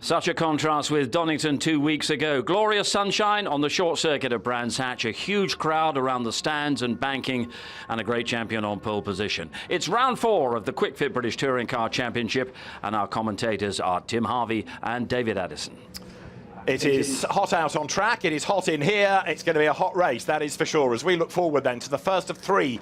Such a contrast with Donington 2 weeks ago. Glorious sunshine on the short circuit of Brands Hatch, a huge crowd around the stands and banking, and a great champion on pole position. It's round 4 of the Quick Fit British Touring Car Championship, and our commentators are Tim Harvey and David Addison. It is hot out on track, it is hot in here, it's going to be a hot race, that is for sure, as we look forward then to the first of 3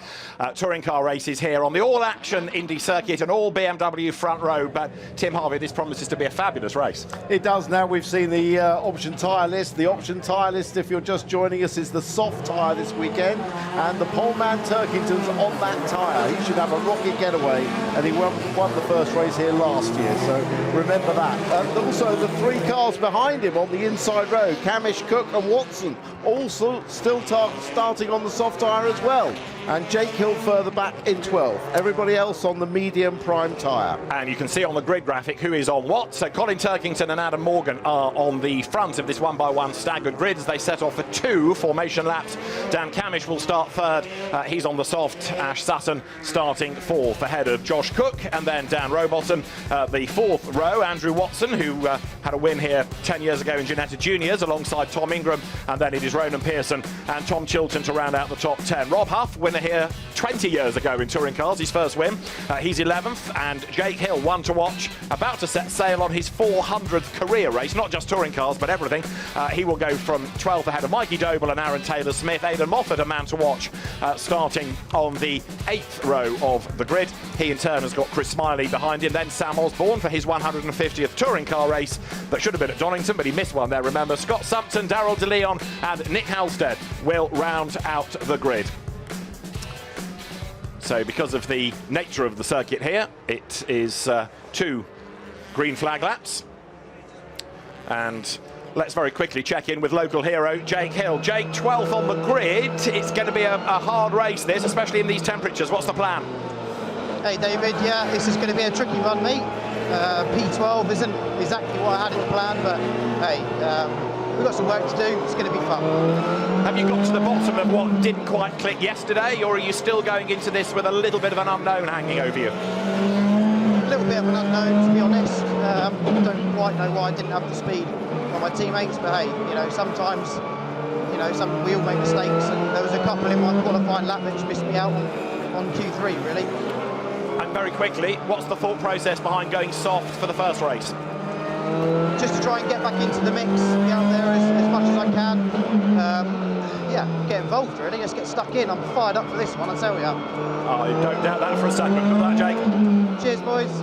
touring car races here on the all-action Indy circuit and all BMW front row. But Tim Harvey, this promises to be a fabulous race. It does. Now we've seen the option tyre list. The option tyre list, if you're just joining us, is the soft tyre this weekend, and the poleman Turkington's on that tyre. He should have a rocket getaway, and he won the first race here last year, so remember that. And also the 3 cars behind him on the inside road, Camish, Cook and Watson, also still starting on the soft tyre as well. And Jake Hill further back in 12th. Everybody else on the medium prime tyre. And you can see on the grid graphic who is on what. So Colin Turkington and Adam Morgan are on the front of this 1x1 staggered grid as they set off for 2 formation laps. Dan Camish will start 3rd. He's on the soft. Ash Sutton starting 4th ahead of Josh Cook. And then Dan Rowbottom, the 4th row. Andrew Watson, who had a win here 10 years ago in Ginetta Juniors alongside Tom Ingram. And then it is Ronan Pearson and Tom Chilton to round out the top 10. Rob Huff, winner here 20 years ago in touring cars, his first win. He's 11th, and Jake Hill, one to watch, about to set sail on his 400th career race, not just touring cars but everything. He will go from 12th ahead of Mikey Doble and Aaron Taylor-Smith. Aidan Moffat, a man to watch, starting on the 8th row of the grid. He in turn has got Chris Smiley behind him, then Sam Osborne for his 150th touring car race that should have been at Donington, but he missed one there, remember. Scott Sumpton, Daryl De Leon and Nick Halstead will round out the grid. So because of the nature of the circuit here, it is 2 green flag laps. And let's very quickly check in with local hero Jake Hill. Jake, 12th on the grid. It's going to be a hard race, this, especially in these temperatures. What's the plan? Hey David, yeah, this is going to be a tricky run, mate. P12 isn't exactly what I had in plan, but hey, we've got some work to do. It's going to be fun. Have you got to the bottom of what didn't quite click yesterday, or are you still going into this with a little bit of an unknown hanging over you? A little bit of an unknown, to be honest. I don't quite know why I didn't have the speed on my teammates, but hey, you know, sometimes, you know, we all make mistakes, and there was a couple in my qualifying lap which missed me out on Q3, really. And very quickly, what's the thought process behind going soft for the first race? Just to try and get back into the mix, be out there as much as I can. Yeah, get involved really, just get stuck in. I'm fired up for this one, I tell you. I don't doubt that for a second. Good luck, Jake. Cheers, boys.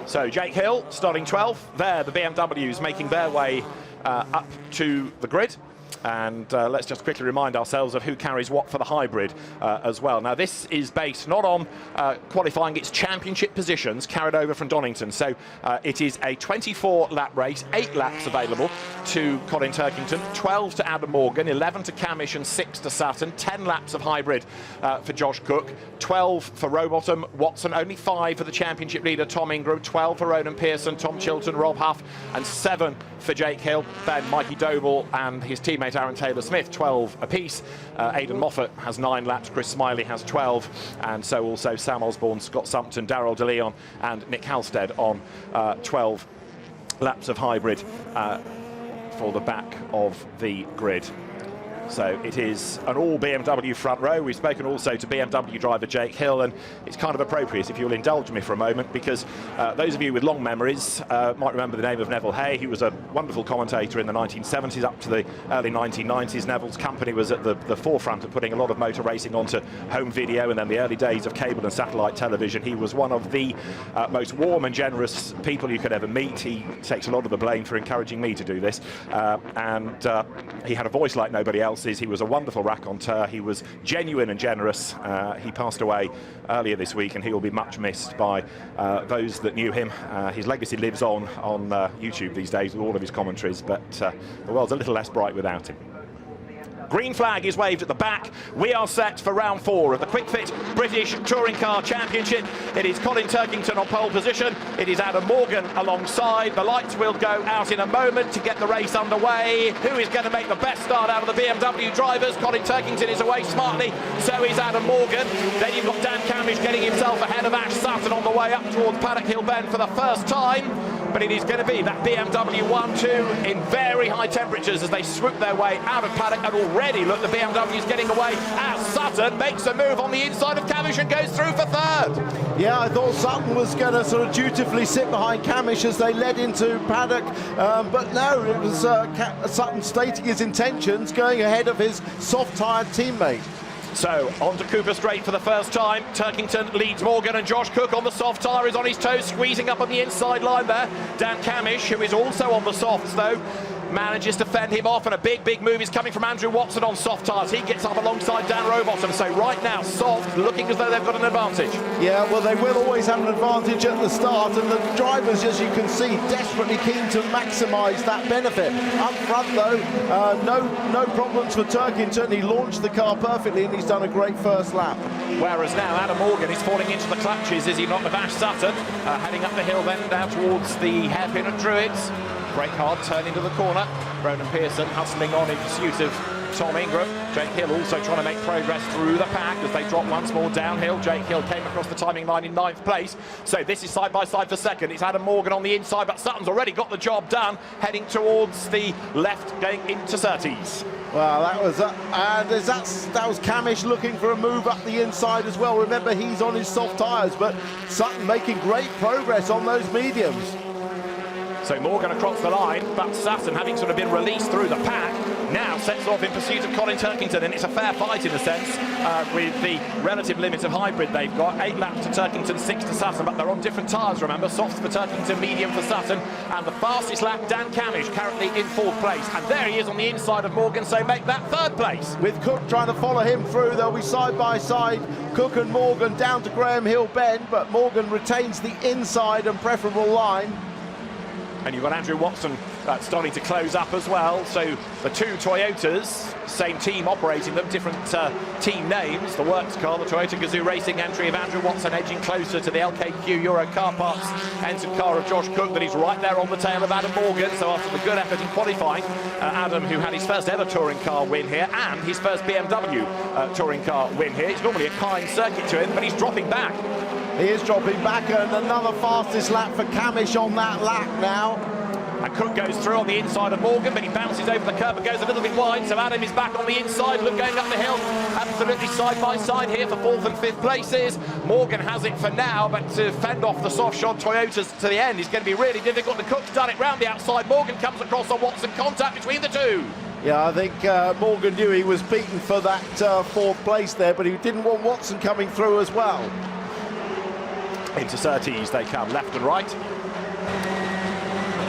So Jake Hill starting 12th. There, the BMWs making their way up to the grid. And let's just quickly remind ourselves of who carries what for the hybrid as well. Now, this is based not on qualifying its championship positions carried over from Donington. So it is a 24-lap race, 8 laps available to Colin Turkington, 12 to Adam Morgan, 11 to Camish and 6 to Sutton, 10 laps of hybrid for Josh Cook, 12 for Rowbottom, Watson, only 5 for the championship leader Tom Ingram, 12 for Ronan Pearson, Tom Chilton, Rob Huff, and 7 for Jake Hill. Then Mikey Doble and his teammate Aaron Taylor-Smith, 12 apiece. Aidan Moffat has 9 laps, Chris Smiley has 12, and so also Sam Osborne, Scott Sumpton, Daryl De Leon and Nick Halstead on 12 laps of hybrid for the back of the grid. So it is an all BMW front row. We've spoken also to BMW driver Jake Hill, and it's kind of appropriate, if you'll indulge me for a moment, because those of you with long memories might remember the name of Neville Hay. He was a wonderful commentator in the 1970s up to the early 1990s. Neville's company was at the forefront of putting a lot of motor racing onto home video, and then the early days of cable and satellite television. He was one of the most warm and generous people you could ever meet. He takes a lot of the blame for encouraging me to do this, and he had a voice like nobody else. He was a wonderful raconteur. He was genuine and generous. He passed away earlier this week, and he will be much missed by those that knew him. His legacy lives on YouTube these days with all of his commentaries, but the world's a little less bright without him. Green flag is waved at the back. We are set for round 4 of the Quick Fit British Touring Car Championship. It is Colin Turkington on pole position. It is Adam Morgan alongside. The lights will go out in a moment to get the race underway. Who is going to make the best start out of the BMW drivers? Colin Turkington is away smartly. So is Adam Morgan. Then you've got Dan Camish getting himself ahead of Ash Sutton on the way up towards Paddock Hill Bend for the first time. but it is going to be that BMW 1-2 in very high temperatures as they swoop their way out of paddock, and already, look, the BMW is getting away as Sutton makes a move on the inside of Camish and goes through for third. Yeah, I thought Sutton was going to sort of dutifully sit behind Camish as they led into paddock, but no, it was Sutton stating his intentions, going ahead of his soft-tyred teammate. So, on to Cooper Straight for the first time. Turkington leads Morgan, and Josh Cook on the soft tyre is on his toes, squeezing up on the inside line there. Dan Camish, who is also on the softs though, manages to fend him off, and a big move is coming from Andrew Watson on soft tyres. He gets up alongside Dan Rowbottom, so right now soft looking as though they've got an advantage. Yeah, well, they will always have an advantage at the start, and the drivers, as you can see, desperately keen to maximise that benefit. Up front though, no problems for Turkington. He launched the car perfectly and he's done a great first lap. Whereas now Adam Morgan is falling into the clutches, is he not, of Ash Sutton, heading up the hill then down towards the hairpin at Druids. Brake hard, turning to the corner. Ronan Pearson hustling on in pursuit of Tom Ingram. Jake Hill also trying to make progress through the pack as they drop once more downhill. Jake Hill came across the timing line in 9th place. So this is side by side for second. It's Adam Morgan on the inside, but Sutton's already got the job done, heading towards the left, going into Surtees. Well, that was that was Camish looking for a move up the inside as well. Remember, he's on his soft tyres, but Sutton making great progress on those mediums. So Morgan across the line, but Sutton, having sort of been released through the pack, now sets off in pursuit of Colin Turkington, and it's a fair fight in a sense with the relative limit of hybrid they've got. 8 laps to Turkington, 6 to Sutton, but they're on different tyres, remember. Softs for Turkington, medium for Sutton, and the fastest lap, Dan Camish, currently in 4th place. And there he is on the inside of Morgan, so make that 3rd place. With Cook trying to follow him through, they'll be side by side, Cook and Morgan down to Graham Hill Bend, but Morgan retains the inside and preferable line. And you've got Andrew Watson starting to close up as well. So the 2 Toyotas, same team operating them, different team names. The works car, the Toyota Gazoo Racing entry of Andrew Watson, edging closer to the LKQ Euro Car Parts entered car of Josh Cook, that he's right there on the tail of Adam Morgan. So after the good effort in qualifying, Adam, who had his first ever touring car win here and his first BMW touring car win here. It's normally a kind circuit to him, but he's dropping back. He is dropping back, and another fastest lap for Camish on that lap now. And Cook goes through on the inside of Morgan, but he bounces over the curb and goes a little bit wide, so Adam is back on the inside, look, going up the hill, absolutely side by side here for 4th and 5th places. Morgan has it for now, but to fend off the soft shod Toyotas to the end is going to be really difficult. The Cook's done it round the outside. Morgan comes across on Watson, contact between the two. Yeah, I think Morgan knew he was beaten for that 4th place there, but he didn't want Watson coming through as well. Into Surtees they come, left and right.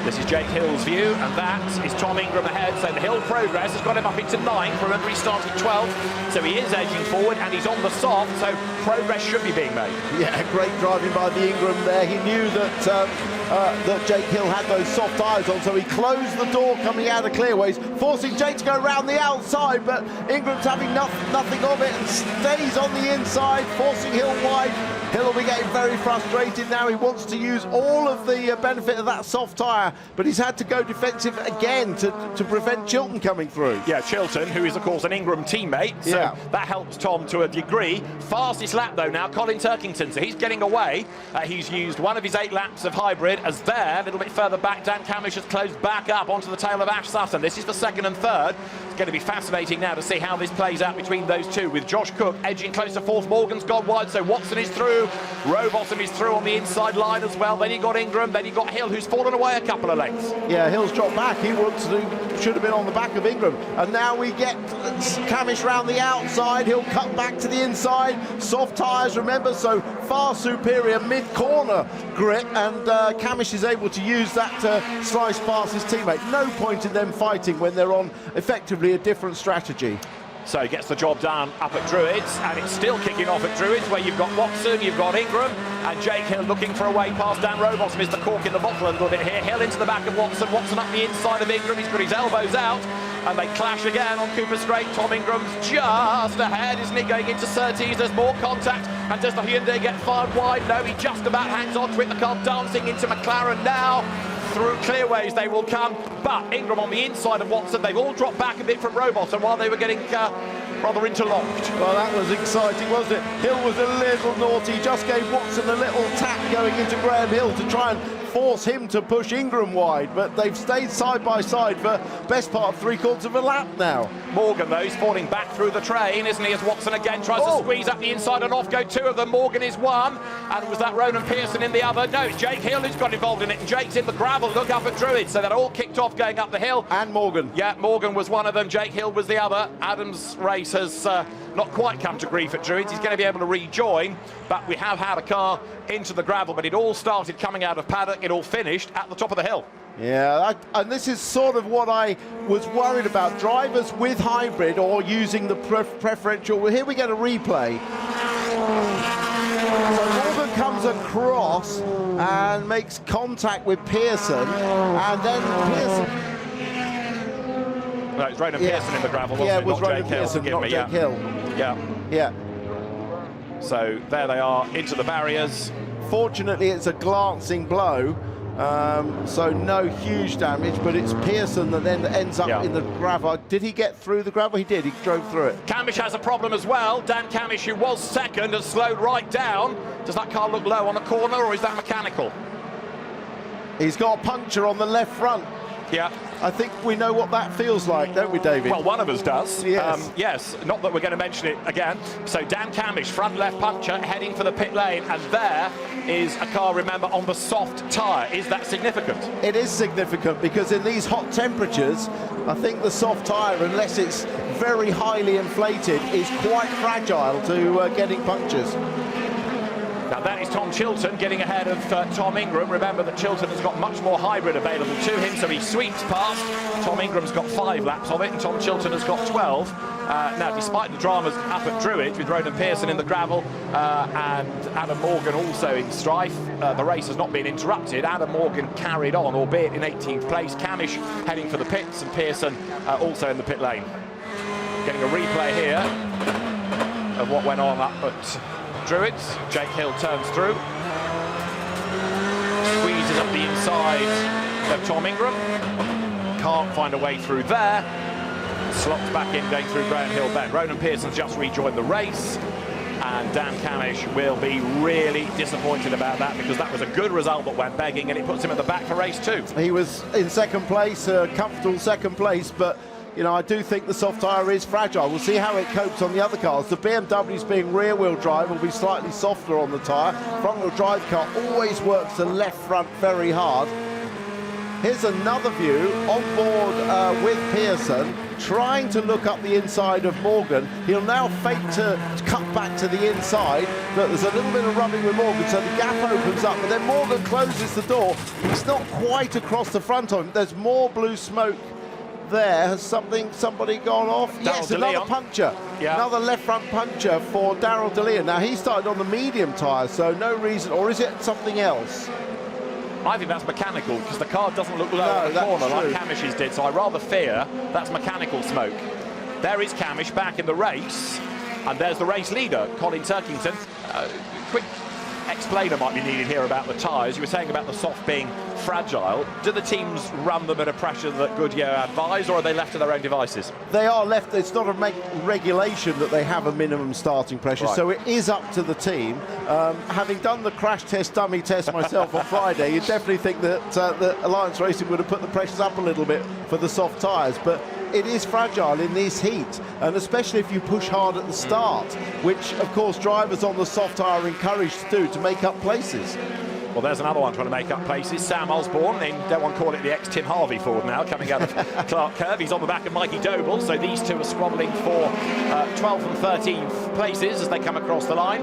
This is Jake Hill's view, and that is Tom Ingram ahead. So the Hill progress has got him up into 9th. Remember, he started 12th, so he is edging forward, and he's on the soft, so progress should be being made. Yeah, great driving by the Ingram there. He knew that Jake Hill had those soft tyres on, so he closed the door coming out of clearways, forcing Jake to go around the outside, but Ingram's having nothing of it and stays on the inside, forcing Hill wide. Hill will be getting very frustrated now. He wants to use all of the benefit of that soft tyre, but he's had to go defensive again to prevent Chilton coming through. Yeah, Chilton, who is, of course, an Ingram teammate, so that helps Tom to a degree. Fastest lap, though, now, Colin Turkington, so he's getting away. He's used one of his 8 laps of hybrid, as there, a little bit further back, Dan Camish has closed back up onto the tail of Ash Sutton. This is for 2nd and 3rd. It's going to be fascinating now to see how this plays out between those two, with Josh Cook edging close to 4th. Morgan's gone wide, so Watson is through. Rowbottom is through on the inside line as well. Then you got Ingram, then you got Hill, who's fallen away a couple of lengths. Yeah, Hill's dropped back. He should have been on the back of Ingram. And now we get Camish round the outside. He'll cut back to the inside. Soft tyres, remember, so far superior mid-corner grip, and Camish is able to use that to slice past his teammate. No point in them fighting when they're on effectively a different strategy. So he gets the job done up at Druids, and it's still kicking off at Druids, where you've got Watson, you've got Ingram, and Jake Hill looking for a way past Dan Rowbottom is the cork in the bottle a little bit here. Hill into the back of Watson, Watson up the inside of Ingram, he's got his elbows out, and they clash again on Cooper Straight. Tom Ingram's just ahead, isn't he, going into Surtees? There's more contact, and does the Hyundai get fired wide? No, he just about hangs on to it. The car dancing into McLaren now. Through clearways they will come, but Ingram on the inside of Watson. They've all dropped back a bit from Rowbottom while they were getting rather interlocked. Well, that was exciting, wasn't it? Hill was a little naughty, just gave Watson a little tap going into Graham Hill to try and force him to push Ingram wide, but they've stayed side by side for best part of 3/4 of a lap now. Morgan, though, is falling back through the train, isn't he, as Watson again tries to squeeze up the inside, and off go two of them. Morgan is one, and was that Ronan Pearson in the other? No, it's Jake Hill who's got involved in it, and Jake's in the gravel. Look up at Druid, so that all kicked off going up the hill. And Morgan. Yeah, Morgan was one of them, Jake Hill was the other. Adam's race has not quite come to grief at Druids. He's going to be able to rejoin, but we have had a car into the gravel, but it all started coming out of paddock, it all finished at the top of the hill. Yeah, and this is sort of what I was worried about. Drivers with hybrid or using the preferential. Well, here we get a replay. So Morgan comes across and makes contact with Pearson, and then Pearson... No, it's Ronan Pearson in the gravel, wasn't yeah, it? was Not Ronan Jake Hill, Pearson, forgive not me. Jake Hill. Yeah. So there they are, into the barriers. Fortunately, it's a glancing blow, so no huge damage, but it's Pearson that then ends up in the gravel. Did he get through the gravel? He did, he drove through it. Camish has a problem as well. Dan Camish, who was second, has slowed right down. Does that car look low on a corner, or is that mechanical? He's got a puncture on the left front. Yeah. I think we know what that feels like, don't we, David? Well, one of us does. Yes. Yes, not that we're going to mention it again. So Dan Camish, front left puncture, heading for the pit lane, and there is a car, remember, on the soft tyre. Is that significant? It is significant, because in these hot temperatures, I think the soft tyre, unless it's very highly inflated, is quite fragile to getting punctures. Now that is Tom Chilton getting ahead of Tom Ingram. Remember that Chilton has got much more hybrid available to him, so he sweeps past. Tom Ingram's got 5 laps of it, and Tom Chilton has got 12. Now, despite the dramas up at Druid, with Ronan Pearson in the gravel and Adam Morgan also in strife, the race has not been interrupted. Adam Morgan carried on, albeit in 18th place. Camish heading for the pits, and Pearson also in the pit lane. Getting a replay here of what went on up at Druids. Jake Hill turns through, squeezes up the inside of Tom Ingram, can't find a way through there, slops back in going through Graham Hill Bend. Ronan Pearson's just rejoined the race, and Dan Camish will be really disappointed about that, because that was a good result that went begging, and it puts him at the back for race 2. He was in second place, comfortable second place, but you know, I do think the soft tyre is fragile. We'll see how it copes on the other cars. The BMWs being rear-wheel drive will be slightly softer on the tyre. Front-wheel drive car always works the left front very hard. Here's another view on board with Pearson, trying to look up the inside of Morgan. He'll now fake to cut back to the inside, but there's a little bit of rubbing with Morgan, so the gap opens up, but then Morgan closes the door. He's not quite across the front of him. There's more blue smoke there. Has somebody gone off? Yes, another puncture. Yeah. Another left front puncture for Darryl DeLeon. Now, he started on the medium tyre, so no reason, or is it something else? I think that's mechanical, because the car doesn't look low in the corner like Camish's did, so I rather fear that's mechanical smoke. There is Camish back in the race, and there's the race leader, Colin Turkington. Quick explainer might be needed here about the tyres. You were saying about the soft being fragile. Do the teams run them at a pressure that Goodyear advise, or are they left to their own devices? They are left. It's not a regulation that they have a minimum starting pressure, so it is up to the team. Having done the crash test, dummy test myself on Friday, you definitely think that the Alliance Racing would have put the pressures up a little bit for the soft tyres, but it is fragile in this heat, and especially if you push hard at the start, which of course drivers on the soft tyre are encouraged to do to make up places. Well, there's another one trying to make up places. Sam Osborne, in, don't want to call it the ex-Tim Harvey Ford now, coming out of Clark Curve. He's on the back of Mikey Doble, so these two are squabbling for 12th and 13th places as they come across the line.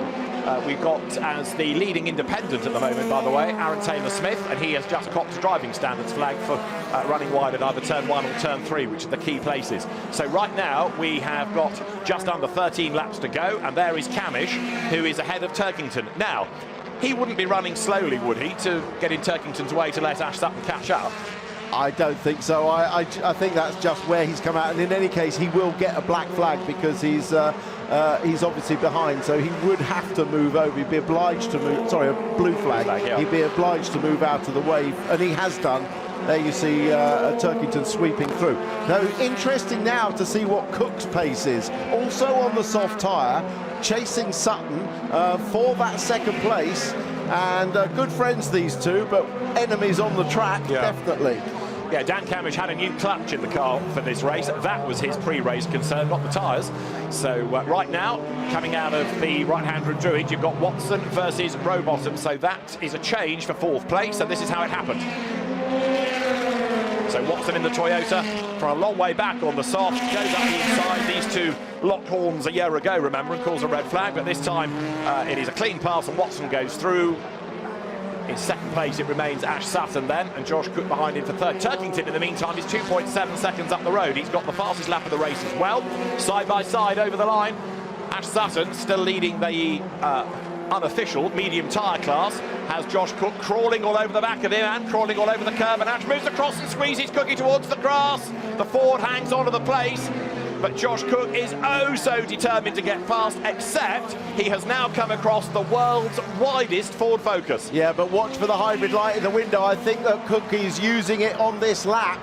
We've got, as the leading independent at the moment, by the way, Aaron Taylor-Smith, and he has just copped a driving standards flag for running wide at either turn 1 or turn 3, which are the key places. So right now, we have got just under 13 laps to go, and there is Camish, who is ahead of Turkington. Now, he wouldn't be running slowly, would he, to get in Turkington's way to let Ash Sutton catch up? I don't think so. I think that's just where he's come out, and in any case, he will get a black flag because he's obviously behind, so he would have to move over. He'd be obliged to move. Sorry, a blue flag. He'd be obliged to move out of the way, and he has done. There you see Turkington sweeping through. Now, interesting now to see what Cook's pace is. Also on the soft tyre, chasing Sutton for that second place. and good friends these two, but enemies on the track, definitely. Yeah, Dan Camish had a new clutch in the car for this race. That was his pre-race concern, not the tyres. So right now, coming out of the right-hand room Druid, you've got Watson versus Rowbottom. So that is a change for 4th place, and this is how it happened. So Watson in the Toyota from a long way back on the soft, goes up the inside. These two locked horns a year ago, remember, and caused a red flag, but this time it is a clean pass and Watson goes through. In 2nd place it remains Ash Sutton then, and Josh Cook behind him for 3rd. Turkington in the meantime is 2.7 seconds up the road. He's got the fastest lap of the race as well. Side by side over the line. Ash Sutton still leading the unofficial medium tyre class, has Josh Cook crawling all over the back of him and crawling all over the curb, and Ash moves across and squeezes Cookie towards the grass. The Ford hangs onto the place, but Josh Cook is oh so determined to get past, except he has now come across the world's widest Ford Focus. Yeah, but watch for the hybrid light in the window. I think that Cookie's using it on this lap.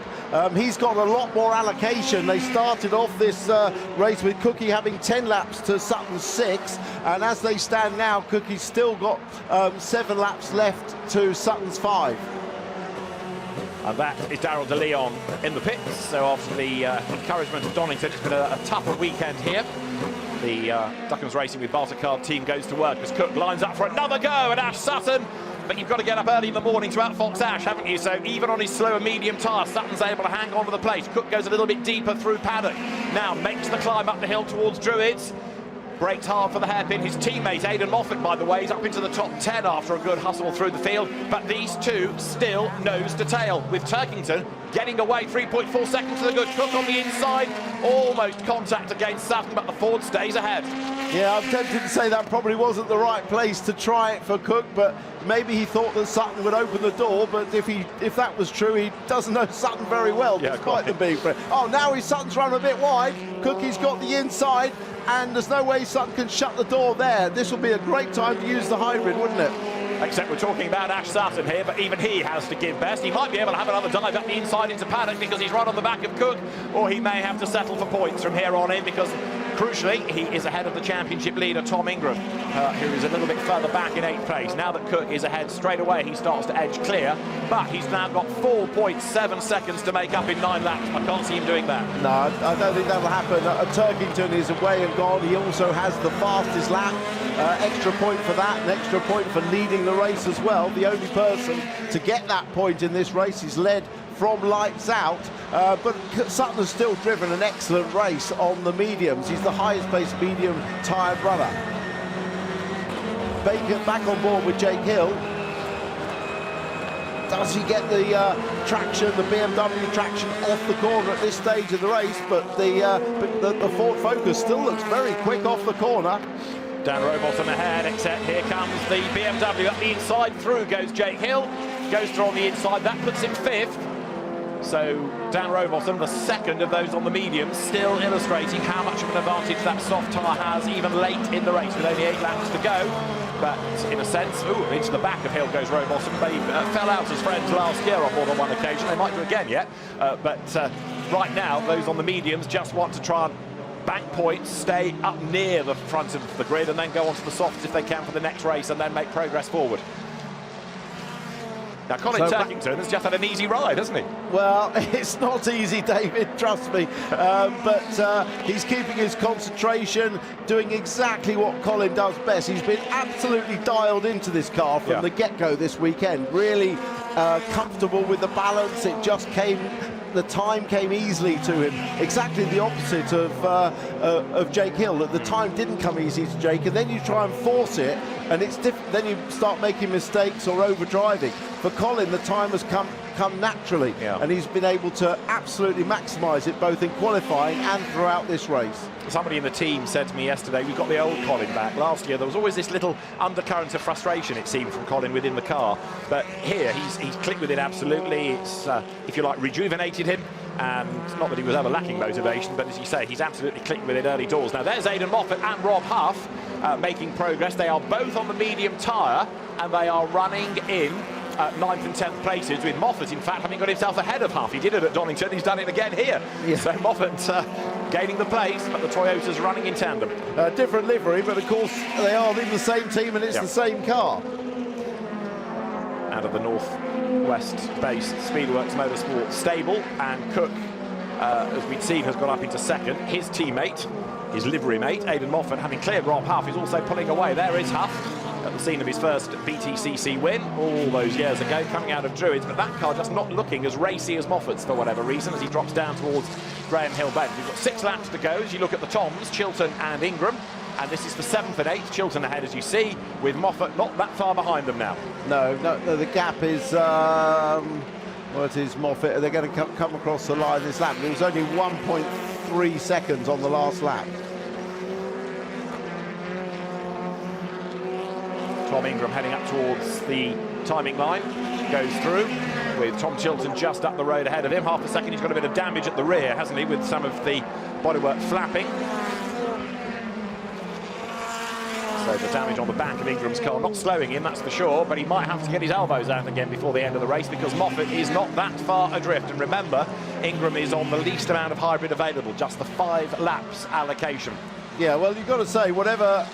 He's got a lot more allocation. They started off this race with Cookie having 10 laps to Sutton's 6, and as they stand now, Cookie's still got 7 laps left to Sutton's 5. And that is Daryl de Leon in the pits. So after the encouragement of Donington, it's been a tougher weekend here. The Duckham's Racing with Bartercard team goes to work as Cook lines up for another go at Ash Sutton. But you've got to get up early in the morning to outfox Ash, haven't you? So even on his slower medium tyre, Sutton's able to hang on to the place. Cook goes a little bit deeper through paddock. Now makes the climb up the hill towards Druids. Brakes hard for the hairpin. His teammate Aidan Moffat, by the way, is up into the top 10 after a good hustle through the field. But these two still nose to tail, with Turkington getting away 3.4 seconds to the good. Cook on the inside, almost contact against Sutton, but the Ford stays ahead. Yeah, I'm tempted to say that probably wasn't the right place to try it for Cook, but maybe he thought that Sutton would open the door, but if that was true, he doesn't know Sutton very well, despite the big friend. Oh, now Sutton's run a bit wide. Cookie's got the inside, and there's no way Sutton can shut the door there. This would be a great time to use the hybrid, wouldn't it? Except we're talking about Ash Sutton here, but even he has to give best. He might be able to have another dive up the inside into paddock because he's right on the back of Cook, or he may have to settle for points from here on in because, crucially, he is ahead of the championship leader, Tom Ingram, who is a little bit further back in 8th place. Now that Cook is ahead straight away, he starts to edge clear, but he's now got 4.7 seconds to make up in 9 laps. I can't see him doing that. No, I don't think that will happen. Turkington is away and gone. He also has the fastest lap. Extra point for that, an extra point for leading the race as well. The only person to get that point in this race is led from lights out, but Sutton has still driven an excellent race on the mediums. He's the highest placed medium tyred runner. Baker back on board with Jake Hill. Does he get the traction, the BMW traction off the corner at this stage of the race? But the Ford Focus still looks very quick off the corner. Dan Rowbottom ahead, except here comes the BMW up the inside. Through goes Jake Hill, goes through on the inside. That puts him 5th. So Dan Rowbottom, the 2nd of those on the medium, still illustrating how much of an advantage that soft tyre has even late in the race with only 8 laps to go. But in a sense, into the back of Hill goes Rowbottom. They fell out as friends last year on more than one occasion. They might do again yet. But right now, those on the mediums just want to try and bank points, stay up near the front of the grid, and then go on to the softs if they can for the next race, and then make progress forward. Now, Colin Turkington has just had an easy ride, hasn't he? Well, it's not easy, David, trust me. But he's keeping his concentration, doing exactly what Colin does best. He's been absolutely dialed into this car from the get-go this weekend. Really comfortable with the balance. It just came... The time came easily to him, exactly the opposite of Jake Hill. The time didn't come easy to Jake, and then you try and force it, and it's different. Then you start making mistakes or overdriving. For Colin, the time has come naturally, and he's been able to absolutely maximise it both in qualifying and throughout this race. Somebody in the team said to me yesterday, we've got the old Colin back. Last year there was always this little undercurrent of frustration, it seemed, from Colin within the car, but here he's clicked with it absolutely. It's if you like, rejuvenated him, and not that he was ever lacking motivation, but as you say, he's absolutely clicked with it early doors. Now there's Aidan Moffat and Rob Huff making progress. They are both on the medium tyre, and they are running in 9th and 10th places, with Moffat, in fact, having got himself ahead of Huff. He did it at Donington, he's done it again here. So Moffat gaining the place, but the Toyota's running in tandem. Different livery, but of course they are in the same team, and it's the same car. out of the North-West based Speedworks Motorsport stable, and Cook, as we'd seen, has gone up into second. His teammate, his livery mate, Aidan Moffat, having cleared Rob Huff, is also pulling away. There is Huff at the scene of his first BTCC win all those years ago, coming out of Druids, but that car just not looking as racy as Moffat's for whatever reason as he drops down towards Graham Hill Bend. We've got 6 laps to go as you look at the Toms, Chilton and Ingram, and this is for 7th and 8th. Chilton ahead, as you see, with Moffat not that far behind them now. No, the gap is, well, it is Moffat. They're going to come across the line this lap. There was only 1.3 seconds on the last lap. Tom Ingram heading up towards the timing line, goes through with Tom Chilton just up the road ahead of him. Half a second, he's got a bit of damage at the rear, hasn't he, with some of the bodywork flapping. So the damage on the back of Ingram's car, not slowing him, that's for sure, but he might have to get his elbows out again before the end of the race because Moffat is not that far adrift. And remember, Ingram is on the least amount of hybrid available, just the 5 laps allocation. Yeah, well, you've got to say, whatever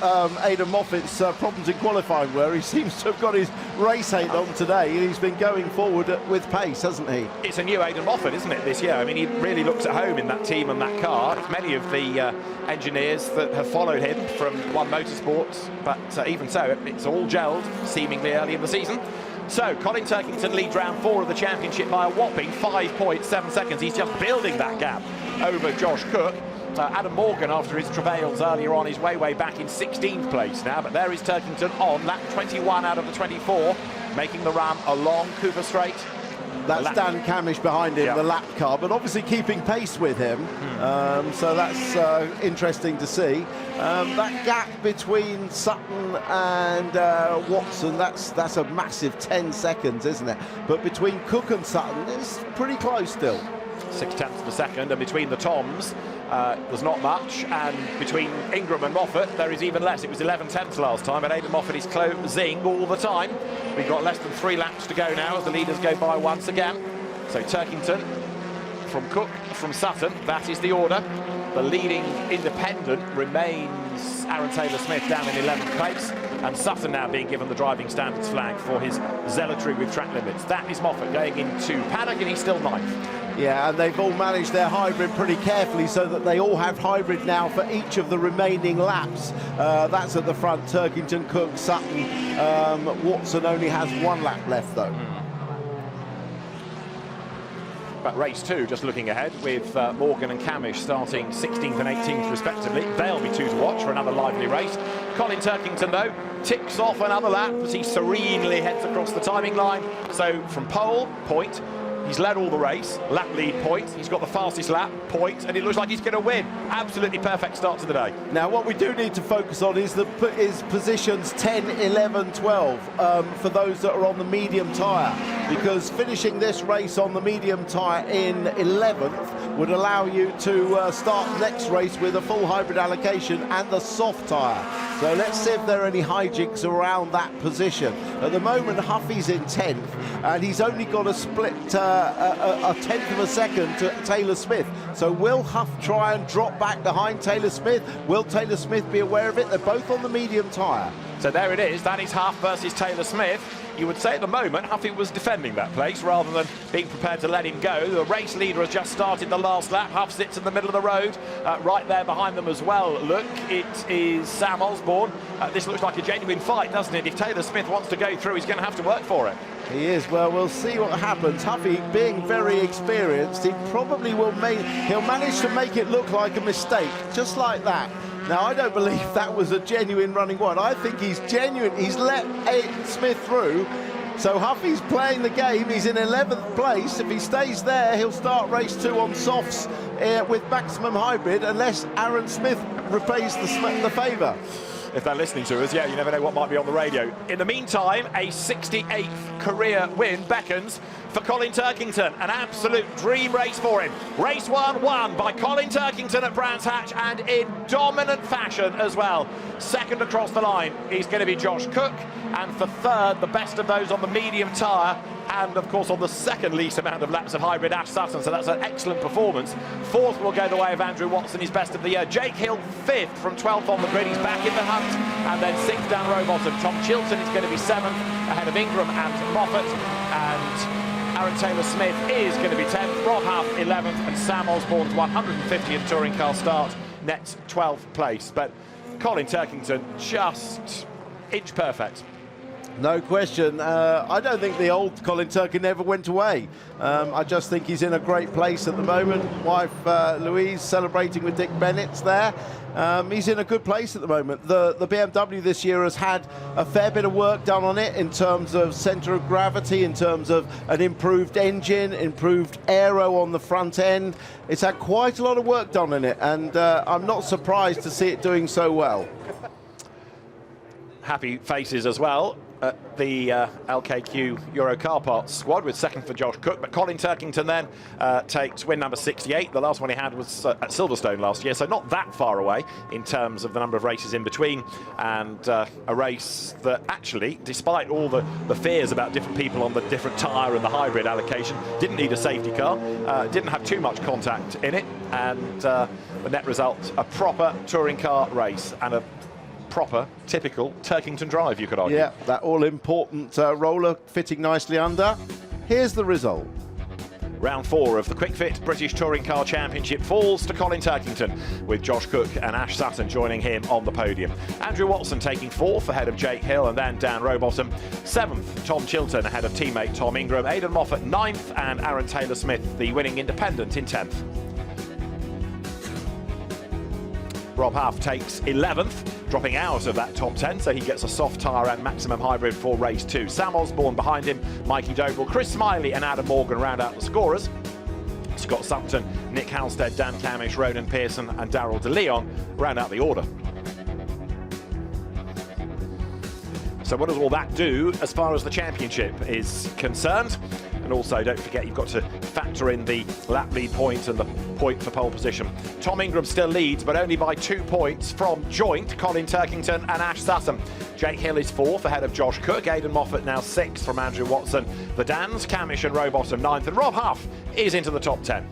Aidan Moffat's problems in qualifying were, he seems to have got his race hate on today, and he's been going forward with pace, hasn't he? It's a new Aidan Moffat, isn't it, this year? I mean, he really looks at home in that team and that car. It's many of the engineers that have followed him from One Motorsports, but even so, it's all gelled seemingly early in the season. So, Colin Turkington leads round 4 of the championship by a whopping 5.7 seconds. He's just building that gap over Josh Cook. Adam Morgan, after his travails earlier on, is way back in 16th place now, but there is Turkington on lap 21 out of the 24, making the run along Cooper Straight. That's Dan Camish behind him, yeah, the lap car, but obviously keeping pace with him, so that's interesting to see. That gap between Sutton and Watson, that's a massive 10 seconds, isn't it? But between Cook and Sutton, it's pretty close still. 0.6 of a second, and between the Toms there's not much, and between Ingram and Moffat there is even less. It was 11/10 last time, but Aidan Moffat is closing all the time. We've got less than 3 laps to go now as the leaders go by once again. So Turkington from Cook, from Sutton, that is the order. The leading independent remains Aaron Taylor-Smith down in 11th place, and Sutton now being given the driving standards flag for his zealotry with track limits. That is Moffat going into paddock, and he's still 9th. Yeah, and they've all managed their hybrid pretty carefully so that they all have hybrid now for each of the remaining laps. That's at the front, Turkington, Cook, Sutton. Watson only has 1 lap left, though. But race 2, just looking ahead, with Morgan and Camish starting 16th and 18th respectively. They'll be 2 to watch for another lively race. Colin Turkington, though, ticks off another lap as he serenely heads across the timing line. So from pole, point. He's led all the race, lap lead, point. He's got the fastest lap, point, and it looks like he's going to win. Absolutely perfect start to the day. Now, what we do need to focus on is positions 10, 11, 12 for those that are on the medium tyre, because finishing this race on the medium tyre in 11th would allow you to start the next race with a full hybrid allocation and the soft tyre. So let's see if there are any hijinks around that position. At the moment, Huffy's in 10th, and he's only got a split a 10th of a second to Taylor-Smith. So will Huff try and drop back behind Taylor-Smith? Will Taylor-Smith be aware of it? They're both on the medium tyre. So there it is. That is Huff versus Taylor-Smith. You would say at the moment Huffy was defending that place rather than being prepared to let him go. The race leader has just started the last lap. Huff sits in the middle of the road, right there behind them as well. Look, it is Sam Osborne. This looks like a genuine fight, doesn't it? If Taylor-Smith wants to go through, he's going to have to work for it. He is. Well, we'll see what happens. Huffy, being very experienced, he probably will he'll manage to make it look like a mistake, just like that. Now, I don't believe that was a genuine running one. I think he's genuine. He's let Smith through. So Huffy's playing the game. He's in 11th place. If he stays there, he'll start race 2 on softs with maximum hybrid, unless Aaron Smith repays the favour. If they're listening to us, yeah, you never know what might be on the radio. In the meantime, a 68th career win beckons for Colin Turkington. An absolute dream race for him. Race 1 won by Colin Turkington at Brands Hatch, and in dominant fashion as well. Second across the line is going to be Josh Cook, and for third, the best of those on the medium tyre, and of course on the second least amount of laps of hybrid, Ash Sutton, so that's an excellent performance. Fourth will go the way of Andrew Watson, his best of the year. Jake Hill fifth from 12th on the grid, he's back in the hunt, and then sixth down row bottom. Tom Chilton is going to be seventh ahead of Ingram and Moffat, and Aaron Taylor-Smith is going to be 10th, Rob Huff 11th, and Sam Osborne's 150th touring car start nets 12th place. But Colin Turkington just inch perfect. No question. I don't think the old Colin Turkington ever went away. I just think he's in a great place at the moment. Wife Louise celebrating with Dick Bennett's there. He's in a good place at the moment. The BMW this year has had a fair bit of work done on it in terms of centre of gravity, in terms of an improved engine, improved aero on the front end. It's had quite a lot of work done in it, and I'm not surprised to see it doing so well. Happy faces as well at the LKQ Euro car parts squad, with second for Josh Cook. But Colin Turkington then takes win number 68. The last one he had was at Silverstone last year, so not that far away in terms of the number of races in between, and a race that actually, despite all the fears about different people on the different tyre and the hybrid allocation, didn't need a safety car, didn't have too much contact in it, and the net result, a proper touring car race and a proper, typical Turkington drive, you could argue. Yeah, that all-important roller fitting nicely under. Here's the result. Round 4 of the Quick Fit British Touring Car Championship falls to Colin Turkington, with Josh Cook and Ash Sutton joining him on the podium. Andrew Watson taking 4th ahead of Jake Hill and then Dan Rowbottom. 7th, Tom Chilton ahead of teammate Tom Ingram. Aidan Moffat 9th, and Aaron Taylor-Smith, the winning independent, in 10th. Rob Huff takes 11th, dropping out of that top 10, so he gets a soft tyre and maximum hybrid for race 2. Sam Osborne behind him, Mikey Doble, Chris Smiley and Adam Morgan round out the scorers. Scott Sutton, Nick Halstead, Dan Camish, Ronan Pearson and Darryl De Leon round out the order. So what does all that do as far as the championship is concerned? And also, don't forget, you've got to factor in the lap lead point and the point for pole position. Tom Ingram still leads, but only by 2 points from joint Colin Turkington and Ash Sutton. Jake Hill is 4th ahead of Josh Cook. Aidan Moffat now 6th from Andrew Watson. The Dans, Camish and Rowbottom 9th, and Rob Huff is into the top 10.